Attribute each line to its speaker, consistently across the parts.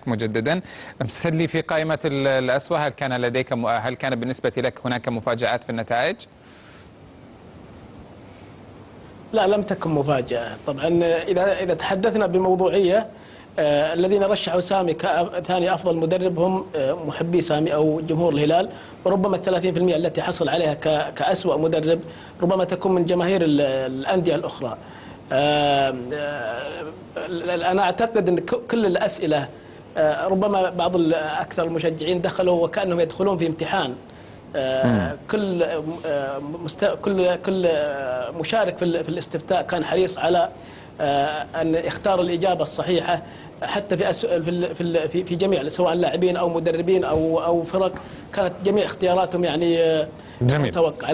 Speaker 1: مجددا. امثل لي في قائمة الأسوأ، هل كان بالنسبة لك هناك مفاجآت في النتائج؟
Speaker 2: لا، لم تكن مفاجأة طبعا. إذا تحدثنا بموضوعية، الذين رشحوا سامي كثاني أفضل مدرب هم محبي سامي أو جمهور الهلال، وربما 30% التي حصل عليها كأسوأ مدرب ربما تكون من جماهير الأندية الأخرى. أنا أعتقد أن كل الأسئلة ربما بعض أكثر المشجعين دخلوا وكأنهم يدخلون في امتحان. كل مشارك في الاستفتاء كان حريص على أن يختار الإجابة الصحيحة، حتى في جميع سواء لاعبين أو مدربين أو فرق، كانت جميع اختياراتهم يعني متوقعة.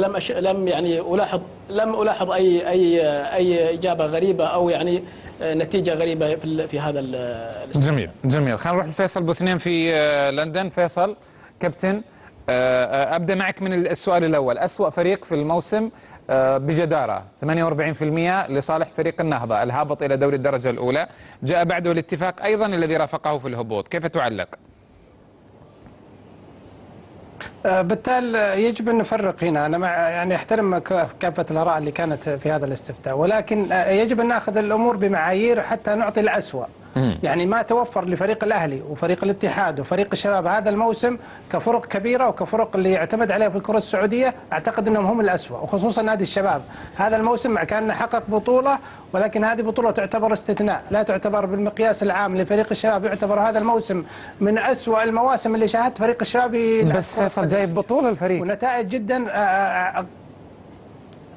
Speaker 2: لم ألاحظ أي إجابة غريبة أو يعني نتيجة غريبة في هذا
Speaker 1: الاستفتاء. جميل. خلينا نروح لفيصل بوثنين في لندن. فيصل كابتن، أبدأ معك من السؤال الأول. أسوأ فريق في الموسم بجدارة 48% لصالح فريق النهضة الهابط إلى دوري الدرجة الأولى، جاء بعده الاتفاق أيضا الذي رافقه في الهبوط، كيف تعلق؟
Speaker 3: بالتالي يجب أن نفرق هنا. أنا يعني أحترم كافة الآراء اللي كانت في هذا الاستفتاء، ولكن يجب أن نأخذ الأمور بمعايير حتى نعطي الأسوأ. يعني ما توفر لفريق الأهلي وفريق الاتحاد وفريق الشباب هذا الموسم كفرق كبيرة وكفرق اللي يعتمد عليها في الكرة السعودية، أعتقد أنهم هم الأسوأ، وخصوصا نادي الشباب هذا الموسم مع كان حقق بطولة، ولكن هذه بطولة تعتبر استثناء، لا تعتبر بالمقياس العام لفريق الشباب. يعتبر هذا الموسم من أسوأ المواسم اللي شاهدت فريق الشباب.
Speaker 1: بس فيصل جايب بطولة الفريق
Speaker 3: ونتائج جدا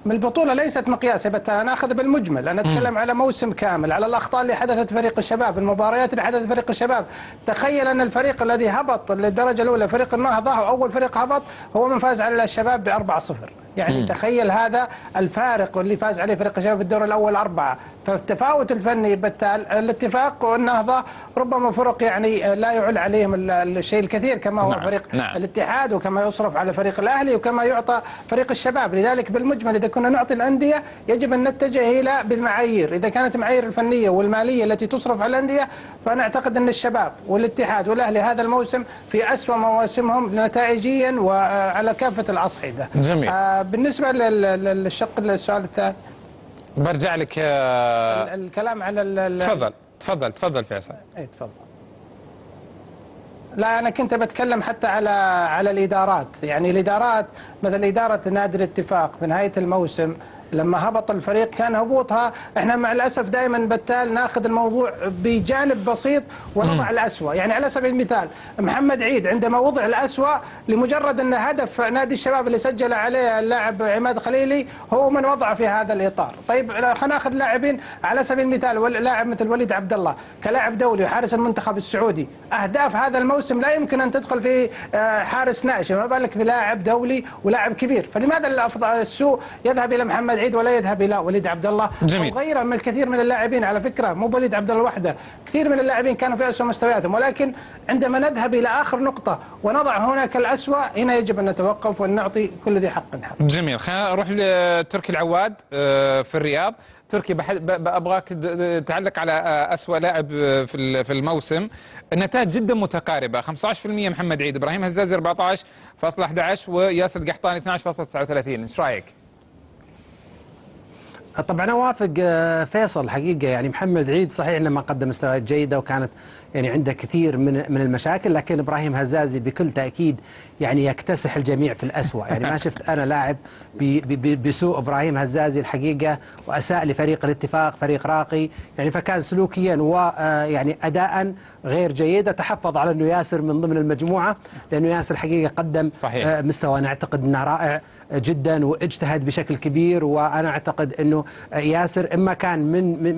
Speaker 3: من البطولة ليست مقياس. أنا أخذ بالمجمل، أنا أتكلم على موسم كامل، على الأخطاء اللي حدثت فريق الشباب، المباريات اللي حدثت فريق الشباب. تخيل أن الفريق الذي هبط للدرجة الأولى فريق النهضة، أول فريق هبط، هو من فاز على الشباب ب4-0. يعني تخيل هذا الفارق اللي فاز عليه فريق الشباب في الدور الأول 4. فالتفاوت الفني بالتالي الاتفاق والنهضة ربما فرق يعني لا يعل عليهم الشيء الكثير كما هو فريق الاتحاد، وكما يصرف على فريق الأهلي، وكما يعطى فريق الشباب. لذلك بالمجمل إذا كنا نعطي الأندية يجب أن نتجه إلى بالمعايير. إذا كانت المعايير الفنية والمالية التي تصرف على الأندية، فأنا أعتقد أن الشباب والاتحاد والأهلي هذا الموسم في أسوأ مواسمهم نتائجيا وعلى كافة الأصعدة.
Speaker 1: جميل.
Speaker 3: بالنسبة للشق السؤال الثاني
Speaker 1: برجع لك
Speaker 3: الكلام على
Speaker 1: تفضل فيصل.
Speaker 3: اي تفضل. لا، أنا كنت بتكلم حتى على الإدارات. يعني الإدارات مثل إدارة نادي الاتفاق في نهاية الموسم لما هبط الفريق كان هبوطها، احنا مع الاسف دائما بالتالي ناخذ الموضوع بجانب بسيط ونضع الاسوء. يعني على سبيل المثال محمد عيد عندما وضع الاسوء لمجرد ان هدف نادي الشباب اللي سجل عليه اللاعب عماد خليلي هو من وضعه في هذا الاطار. طيب خلينا ناخذ لاعبين على سبيل المثال، لاعب مثل وليد عبد الله كلاعب دولي وحارس المنتخب السعودي، اهداف هذا الموسم لا يمكن ان تدخل في حارس ناشئ، ما بالك بلاعب دولي ولاعب كبير. فلماذا السوء يذهب الى محمد عيد ولا يذهب الى وليد عبد الله وغيره من الكثير من اللاعبين؟ على فكره مو وليد عبد الله وحده، كثير من اللاعبين كانوا في اسوء مستوياتهم. ولكن عندما نذهب الى اخر نقطه ونضع هناك الاسوء، هنا يجب ان نتوقف ونعطي كل ذي حق حق.
Speaker 1: جميل. خلينا نروح لتركي العواد في الرياض. تركي ابغاك تعلق على اسوء لاعب في الموسم. النتائج جدا متقاربه، 15% محمد عيد، ابراهيم هزازي 14.11 وياسر القحطاني 12.39. ايش رايك؟
Speaker 4: طبعا اوافق فيصل حقيقه. يعني محمد عيد صحيح انه ما قدم مستويات جيده وكانت يعني عنده كثير من المشاكل، لكن ابراهيم هزازي بكل تاكيد يعني يكتسح الجميع في الاسوء. يعني ما شفت انا لاعب بسوء ابراهيم هزازي الحقيقه، واساء لفريق الاتفاق، فريق راقي يعني، فكان سلوكيا ويعني اداء غير جيد. اتحفظ على انه ياسر من ضمن المجموعه، لانه ياسر حقيقه قدم مستوى انا اعتقد انه رائع جدا واجتهد بشكل كبير. وانا اعتقد انه ياسر اما كان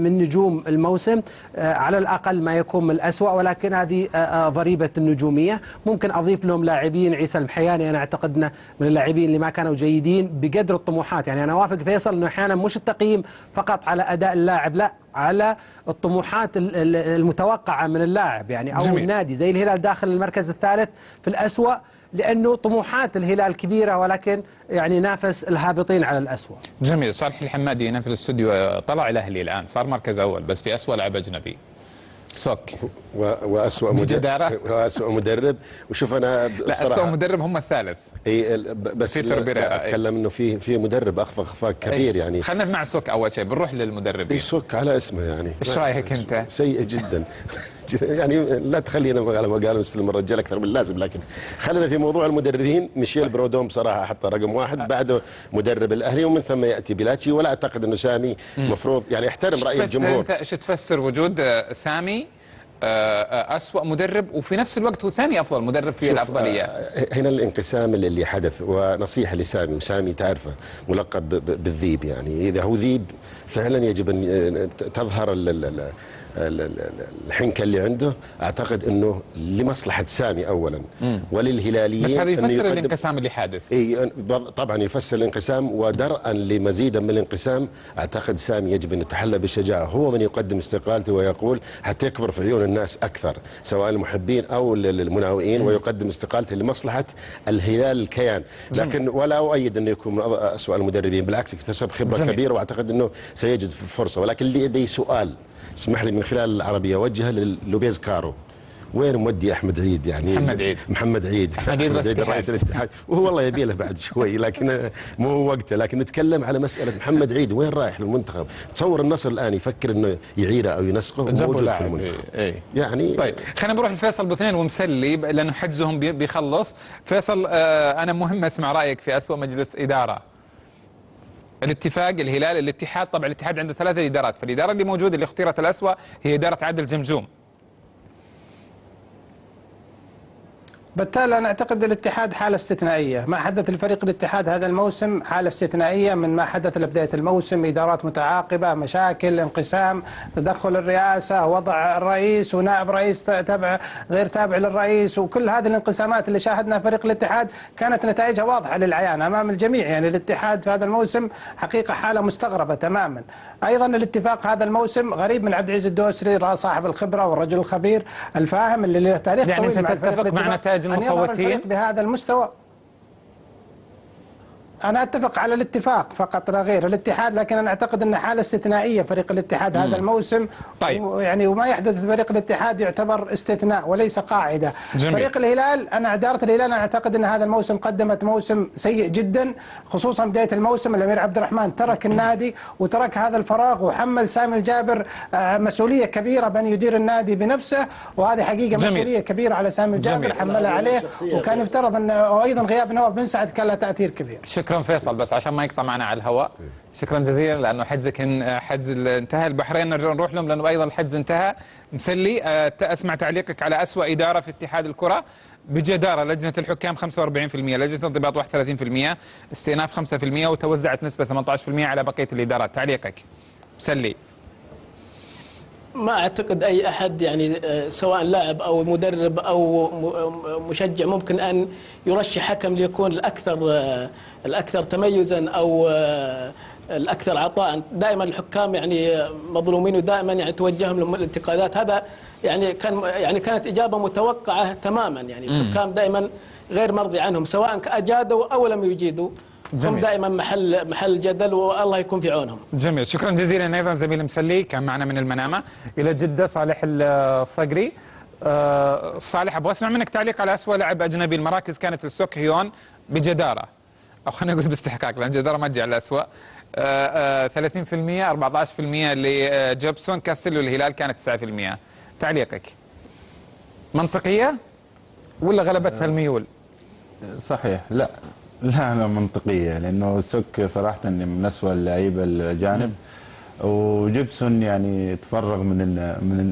Speaker 4: من نجوم الموسم على الاقل ما يكون من الاسوء، ولكن هذه ضريبه النجوميه. ممكن اضيف لهم لاعبين، عيسى المحياني انا اعتقد انه من اللاعبين اللي ما كانوا جيدين بقدر الطموحات. يعني انا اوافق فيصل انه احيانا مش التقييم فقط على اداء اللاعب، لا، على الطموحات المتوقعه من اللاعب. يعني او النادي زي الهلال داخل المركز الثالث في الاسوء، لأنه طموحات الهلال كبيرة، ولكن يعني نافس الهابطين على الأسوأ.
Speaker 1: جميل. صالح الحمادي هنا في الاستوديو طلع الأهلي الآن، صار مركز أول بس في أسوأ لاعب أجنبي. سوك
Speaker 5: وأسوأ
Speaker 1: بجدارة.
Speaker 5: وأسوأ مدرب. وشوف أنا
Speaker 1: لا، أسوأ مدرب هم الثالث.
Speaker 5: اي بس
Speaker 1: بيتر بيريرا.
Speaker 5: اتكلم انه في مدرب اخفاق كبير يعني.
Speaker 1: خلينا نبدا مع سوك اول شيء، بنروح للمدربين.
Speaker 5: سوك على اسمه يعني.
Speaker 1: ايش رايك انت؟
Speaker 5: سيء جدا. يعني لا تخلينا على ما قالوا نستلم الرجال اكثر من اللازم، لكن خلينا في موضوع المدربين. ميشيل برودوم بصراحه حتى رقم واحد، بعده مدرب الاهلي، ومن ثم ياتي بيلاتشي. ولا اعتقد انه سامي مفروض يعني احترم راي الجمهور.
Speaker 1: انت ايش تفسر وجود سامي أسوأ مدرب وفي نفس الوقت هو ثاني أفضل مدرب في الأفضلية؟
Speaker 5: هنا الانقسام اللي حدث، ونصيحة لسامي، وسامي تعرفه ملقب بالذيب، يعني إذا هو ذيب فعلا يجب أن تظهر الحنكة اللي عنده. أعتقد أنه لمصلحة سامي أولا وللهلاليين.
Speaker 1: بس هذا يفسر الانقسام اللي حادث.
Speaker 5: طبعا يفسر الانقسام، ودرءا لمزيدا من الانقسام أعتقد سامي يجب أن يتحلى بالشجاعة، هو من يقدم استقالته ويقول حتى يكبر في عيون الناس أكثر سواء المحبين أو المناوئين، ويقدم استقالته لمصلحة الهلال الكيان. لكن ولا أؤيد أنه يكون من أسوأ المدربين، بالعكس اكتسب خبرة كبيرة وأعتقد أنه سيجد فرصة. ولكن لدي سؤال اسمح لي من خلال العربية أوجهه للوبيز كارو، وين مودي أحمد عيد؟ يعني محمد عيد رئيس الاتحاد، وهو والله يبي له بعد شوي لكن مو هو وقته. لكن نتكلم على مسألة محمد عيد وين رايح للمنتخب. تصور النصر الآن يفكر إنه يعيره أو ينسقه موجود في المنتخب. يعني
Speaker 1: طيب خلينا نروح لفيصل بوثنين ومسلي لأنه حجزهم بيخلص. فيصل أنا مهم أسمع رأيك في أسوأ مجلس إدارة. الاتفاق، الهلال، الاتحاد. طبعا الاتحاد عنده 3 إدارات، فالإدارة اللي موجودة اللي اختيرت الأسوأ هي إدارة عادل جمجوم.
Speaker 3: بالتالي أنا أعتقد الاتحاد حالة استثنائية. ما حدث الفريق الاتحاد هذا الموسم حالة استثنائية من ما حدث لبداية الموسم. إدارات متعاقبة، مشاكل، انقسام، تدخل الرئاسة، وضع الرئيس ونائب رئيس تابع غير تابع للرئيس، وكل هذه الانقسامات اللي شاهدنا فريق الاتحاد كانت نتائجها واضحة للعيان أمام الجميع. يعني الاتحاد في هذا الموسم حقيقة حالة مستغربة تماما. أيضا الاتفاق هذا الموسم غريب من عبد العزيز الدوسري، صاحب الخبرة والرجل الخبير الفاهم اللي له تاريخ
Speaker 1: يعني
Speaker 3: طويل
Speaker 1: أنت
Speaker 3: مع الفريق.
Speaker 1: تتفق مع نتائج
Speaker 3: أن يظهر
Speaker 1: المصوتين
Speaker 3: الفريق بهذا المستوى؟ أنا أتفق على الاتفاق فقط لا غير. الاتحاد لكن أنا أعتقد أن حالة استثنائية فريق الاتحاد هذا الموسم.
Speaker 1: طيب.
Speaker 3: يعني وما يحدث في فريق الاتحاد يعتبر استثناء وليس قاعدة.
Speaker 1: جميل.
Speaker 3: فريق الهلال، أنا إدارة الهلال أنا أعتقد أن هذا الموسم قدمت موسم سيء جدا، خصوصا بداية الموسم الأمير عبد الرحمن ترك النادي وترك هذا الفراغ، وحمل سامي الجابر مسؤولية كبيرة بأن يدير النادي بنفسه، وهذه حقيقة
Speaker 1: جميل.
Speaker 3: مسؤولية كبيرة على سامي الجابر.
Speaker 1: جميل.
Speaker 3: حملها عليه، وكان يفترض أن أيضا غياب نواف بن سعد كان له تأثير كبير.
Speaker 1: شكرا فيصل، بس عشان ما يقطع معنا على الهواء شكرا جزيلا لانه حجزك حجز انتهى. البحرين نروح لهم لانه ايضا الحجز انتهى. مسلي اسمع تعليقك على أسوأ إدارة في اتحاد الكرة. بجدارة لجنة الحكام 45%، لجنة الانضباط 31%، استئناف 5%، وتوزعت نسبة 18% على بقية الإدارات. تعليقك مسلي.
Speaker 2: ما أعتقد أي أحد يعني سواء لاعب أو مدرب أو مشجع ممكن أن يرشح حكم ليكون الأكثر تميزا أو الأكثر عطاء. دائما الحكام يعني مظلومين، ودائما يعني توجههم لهم الانتقادات. هذا يعني كانت إجابة متوقعة تماما. يعني الحكام دائما غير مرضي عنهم سواء أجادوا أو لم يجيدوا. هم دائما محل جدل، والله يكون في عونهم.
Speaker 1: جميل، شكرا جزيلا. ايضا زميل مسلي كان معنا من المنامه الى جده صالح الصقري. صالح ابغى اسمع منك تعليق على أسوأ لاعب اجنبي. المراكز كانت للسوك هيون بجداره، او خلينا نقول باستحقاق لان جداره ما تجي على الأسوأ. 30%، 14% لجيبسون. كاستيلو الهلال كانت 9%. تعليقك منطقيه ولا غلبتها الميول؟
Speaker 6: صحيح، لا أنا منطقية، لأنه سوك صراحة من أسوأ اللعيبة الأجانب، وجيبسون يعني تفرغ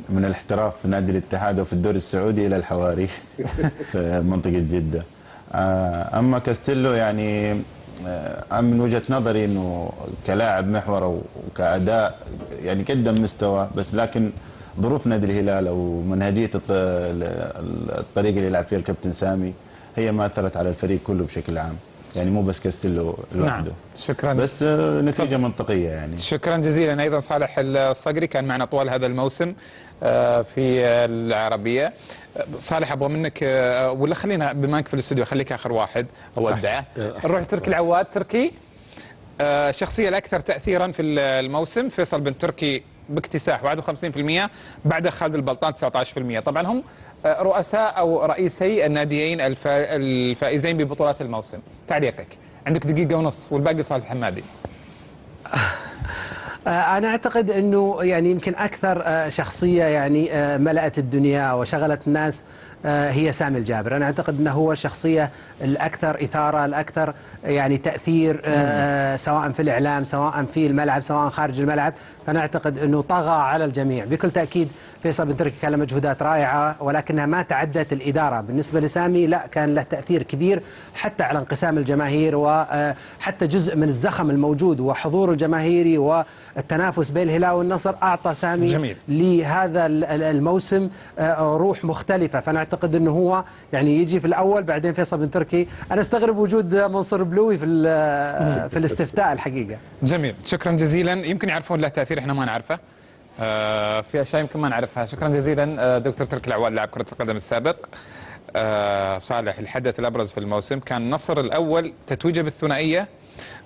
Speaker 6: من الاحتراف في نادي الاتحاد وفي الدوري السعودي إلى الحواري في منطقة جدة. أما كاستيلو يعني من وجهة نظري أنه كلاعب محور وكأداء يعني قدم مستوى، بس لكن ظروف نادي الهلال أو منهجية الطريقة اللي يلعب فيها الكابتن سامي هي ما أثرت على الفريق كله بشكل عام. يعني مو بس كاستيلو لوحده.
Speaker 1: نعم. شكرا،
Speaker 6: بس نتيجة منطقية يعني.
Speaker 1: شكرا جزيلا. ايضا صالح الصقري كان معنا طوال هذا الموسم في العربية. صالح ابغى منك ولا خلينا بما انك في الاستوديو خليك اخر واحد اودعه. نروح لتركي العواد. تركي الشخصية الأكثر تأثيرا في الموسم. فيصل بن تركي باكتساح 51%، بعد خالد البلطان 19%. طبعا هم رؤساء أو رئيسي الناديين الفائزين ببطولات الموسم. تعليقك، عندك دقيقة ونص والباقي صالح الحمادي.
Speaker 4: أنا أعتقد أنه يعني يمكن أكثر شخصية يعني ملأت الدنيا وشغلت الناس هي سامي الجابر. أنا أعتقد أنه هو الشخصية الأكثر إثارة، الأكثر يعني تأثير، سواء في الإعلام سواء في الملعب سواء خارج الملعب. فأنا أعتقد أنه طغى على الجميع. بكل تأكيد فيصل بن تركي كان له مجهودات رائعة، ولكنها ما تعدت الإدارة. بالنسبة لسامي لا، كان له تأثير كبير حتى على انقسام الجماهير، وحتى جزء من الزخم الموجود وحضور الجماهيري والتنافس بين الهلال والنصر أعطى سامي
Speaker 1: جميل.
Speaker 4: لهذا الموسم روح مختلفة. فأنا أعتقد أنه هو يعني يجي في الأول بعدين فيصل بن تركي. أنا استغرب وجود منصور بلوي في الاستفتاء الحقيقة.
Speaker 1: جميل، شكرا جزيلا. يمكن يعرفون له تأثير احنا ما نعرفه، في اشياء يمكن ما نعرفها. شكرا جزيلا دكتور تركي العواد لاعب كرة القدم السابق. صالح، الحدث الابرز في الموسم كان النصر الاول تتويجه بالثنائية،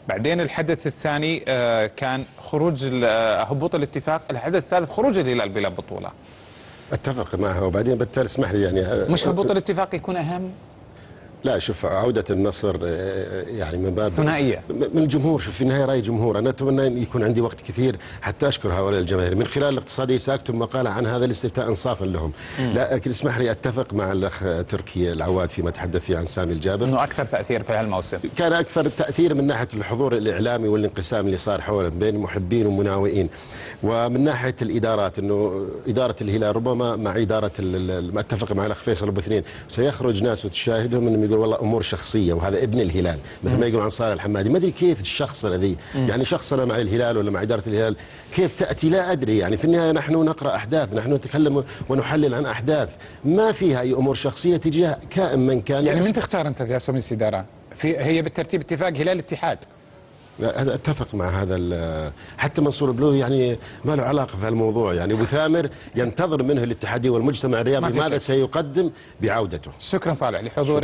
Speaker 1: بعدين الحدث الثاني كان خروج هبوط الاتفاق، الحدث الثالث خروج الهلال بلا بطولة.
Speaker 5: اتفق معها. وبعدين بالتالي اسمح لي يعني
Speaker 1: مش هبوط الاتفاق يكون اهم؟
Speaker 5: لا، شوف، عودة النصر يعني من باب
Speaker 1: ثنائية
Speaker 5: من الجمهور. شوف، في النهاية رأي جمهور. أنا أتمنى أن يكون عندي وقت كثير حتى أشكر هؤلاء الجماهير. من خلال الاقتصادي سأكتب مقالة عن هذا الاستفتاء إنصافا لهم. لا، لكن اسمح لي أتفق مع الأخ تركي العواد فيما تحدث فيه عن سامي الجابر،
Speaker 1: انه أكثر تأثير في هالموسم.
Speaker 5: كان أكثر تأثير من ناحية الحضور الإعلامي والانقسام اللي صار حوله بين محبين ومناوئين، ومن ناحية الإدارات أنه إدارة الهلال ربما مع إدارة ما أتفق مع الأخ فيصل أبو اثنين سيخرج ناس وتشاهدهم أنهم يقول والله أمور شخصية، وهذا ابن الهلال مثل ما يقول عن صالح الحمادي. ما ادري كيف الشخص الذي يعني شخصنا مع الهلال ولا مع اداره الهلال كيف تاتي، لا ادري. يعني في النهايه نحن نقرا احداث، نحن نتكلم ونحلل عن احداث ما فيها اي امور شخصيه تجاه كائن من كان.
Speaker 1: يعني من تختار انت يا مجلس اداره؟ هي بالترتيب اتفاق هلال اتحاد.
Speaker 5: اتفق مع هذا. حتى منصور بلوي يعني ما له علاقه في الموضوع. يعني ابو ثامر ينتظر منه الاتحادي والمجتمع الرياضي ماذا سيقدم بعودته.
Speaker 1: شكرا صالح لحضورك.